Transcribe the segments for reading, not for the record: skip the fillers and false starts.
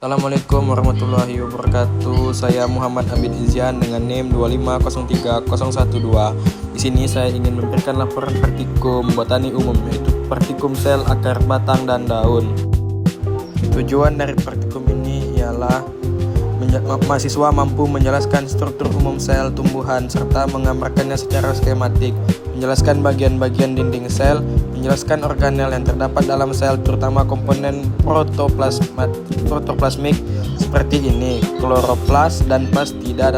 Assalamualaikum warahmatullahi wabarakatuh. Saya Muhammad Abid Izyan dengan NIM 2503012. Di sini saya ingin memberikan laporan praktikum botani umum, yaitu praktikum sel, akar, batang, dan daun. Tujuan dari praktikum ini ialah mahasiswa mampu menjelaskan struktur umum sel tumbuhan serta menggambarkannya secara skematik, menjelaskan bagian-bagian dinding sel, menjelaskan organel yang terdapat dalam sel, terutama komponen protoplasmik seperti ini, kloroplas dan plastida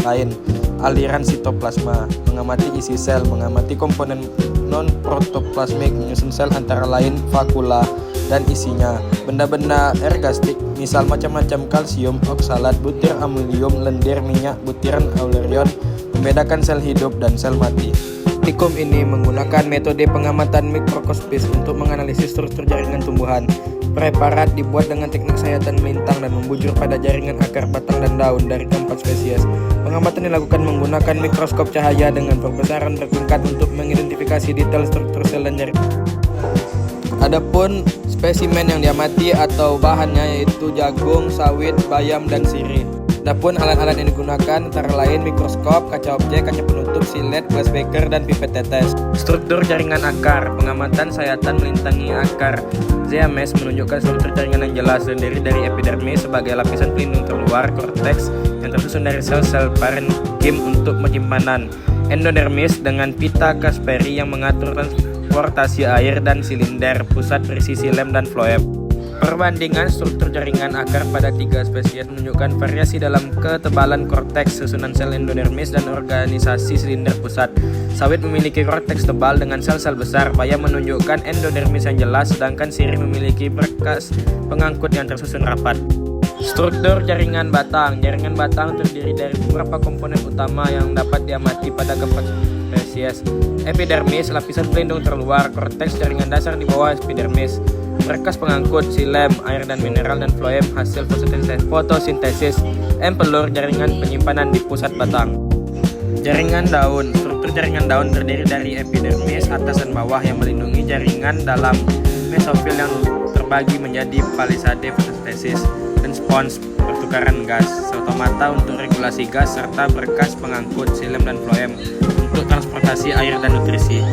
lain, aliran sitoplasma, mengamati isi sel, mengamati komponen non-protoplasmik, menyusun sel antara lain vakula dan isinya, benda-benda ergastik, misal macam-macam kalsium, oksalat, butir amonium, lendir, minyak, butiran aurelion, membedakan sel hidup dan sel mati. Praktikum ini menggunakan metode pengamatan mikroskopis untuk menganalisis struktur jaringan tumbuhan. Preparat dibuat dengan teknik sayatan melintang dan membujur pada jaringan akar, batang, dan daun dari keempat spesies. Pengamatan dilakukan menggunakan mikroskop cahaya dengan perbesaran bertingkat untuk mengidentifikasi detail struktur sel dan jaringan. Adapun spesimen yang diamati atau bahannya yaitu jagung, sawit, bayam, dan sirih. Adapun alat-alat yang digunakan antara lain mikroskop, kaca objek, kaca penutup, silet, glass beaker, dan pipet tetes. Struktur jaringan akar, pengamatan sayatan melintangi akar. ZMS menunjukkan struktur jaringan yang jelas, terdiri dari epidermis sebagai lapisan pelindung terluar, korteks yang tersusun dari sel-sel parenkim untuk penyimpanan, endodermis dengan pita Kasperi yang mengatur transportasi air, dan silinder pusat berisi xilem dan floem. Perbandingan struktur jaringan akar pada tiga spesies menunjukkan variasi dalam ketebalan korteks, susunan sel endodermis, dan organisasi silinder pusat. Sawit memiliki korteks tebal dengan sel-sel besar, bayam menunjukkan endodermis yang jelas, sedangkan sirih memiliki berkas pengangkut yang tersusun rapat. Struktur jaringan batang. Jaringan batang terdiri dari beberapa komponen utama yang dapat diamati pada keempat spesies. Epidermis, lapisan pelindung terluar, korteks jaringan dasar di bawah epidermis, berkas pengangkut, xilem, air dan mineral, dan floem hasil fotosintesis, empelur, jaringan penyimpanan di pusat batang. Jaringan daun. Struktur jaringan daun terdiri dari epidermis atas dan bawah yang melindungi jaringan dalam, mesofil yang terbagi menjadi palisade fotosintesis, dan spons pertukaran gas, stomata untuk regulasi gas, serta berkas pengangkut, xilem, dan floem untuk transportasi air dan nutrisi.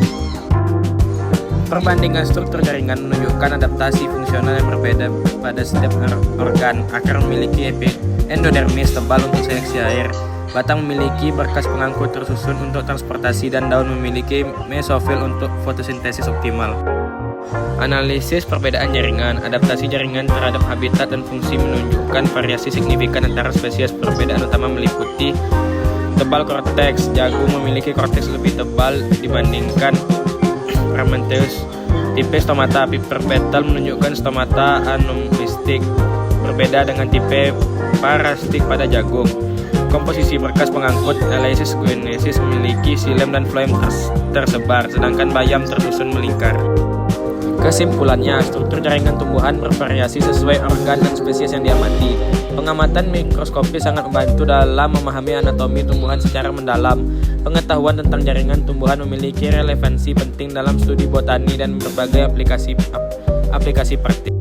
Perbandingan struktur jaringan menunjukkan adaptasi fungsional yang berbeda pada setiap organ. Akar memiliki endodermis tebal untuk seleksi air, batang memiliki berkas pengangkut tersusun untuk transportasi, dan daun memiliki mesofil untuk fotosintesis optimal. Analisis perbedaan jaringan. Adaptasi jaringan terhadap habitat dan fungsi menunjukkan variasi signifikan antara spesies. Perbedaan utama meliputi tebal korteks. Jagung memiliki korteks lebih tebal dibandingkan Rhamnteus. Tipe stomata piperpetal menunjukkan stomata anomistik, berbeda dengan tipe parasitik pada jagung. Komposisi berkas pengangkut. Elaeis guinealis memiliki xilem dan floem tersebar, sedangkan bayam tersusun melingkar. Kesimpulannya, struktur jaringan tumbuhan bervariasi sesuai organ dan spesies yang diamati. Pengamatan mikroskopis sangat membantu dalam memahami anatomi tumbuhan secara mendalam. Pengetahuan tentang jaringan tumbuhan memiliki relevansi penting dalam studi botani dan berbagai aplikasi praktik.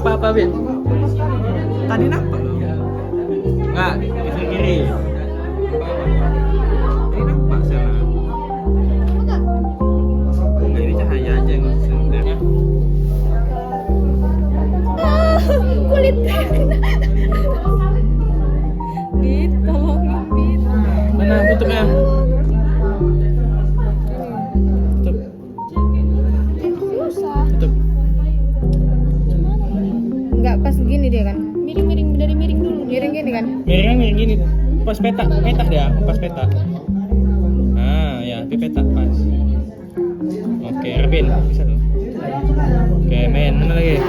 nampak apa, Bin? Tadi nampak loh. Enggak, ke kiri. Ini nampak sana. Enggak, ini cahaya aja yang sebenarnya. Kulit Bit, tolongin Bit. Mana tutupnya? Tutup. Susah. Tutup. Enggak pas gini dia kan. Miring-miring dari miring dulu. Miring gini kan. Miring gini tuh. Pas peta dia, pas peta. Ah, ya, tapi peta pas. Oke, Rabin, bisa tuh. Oke, main mana lagi?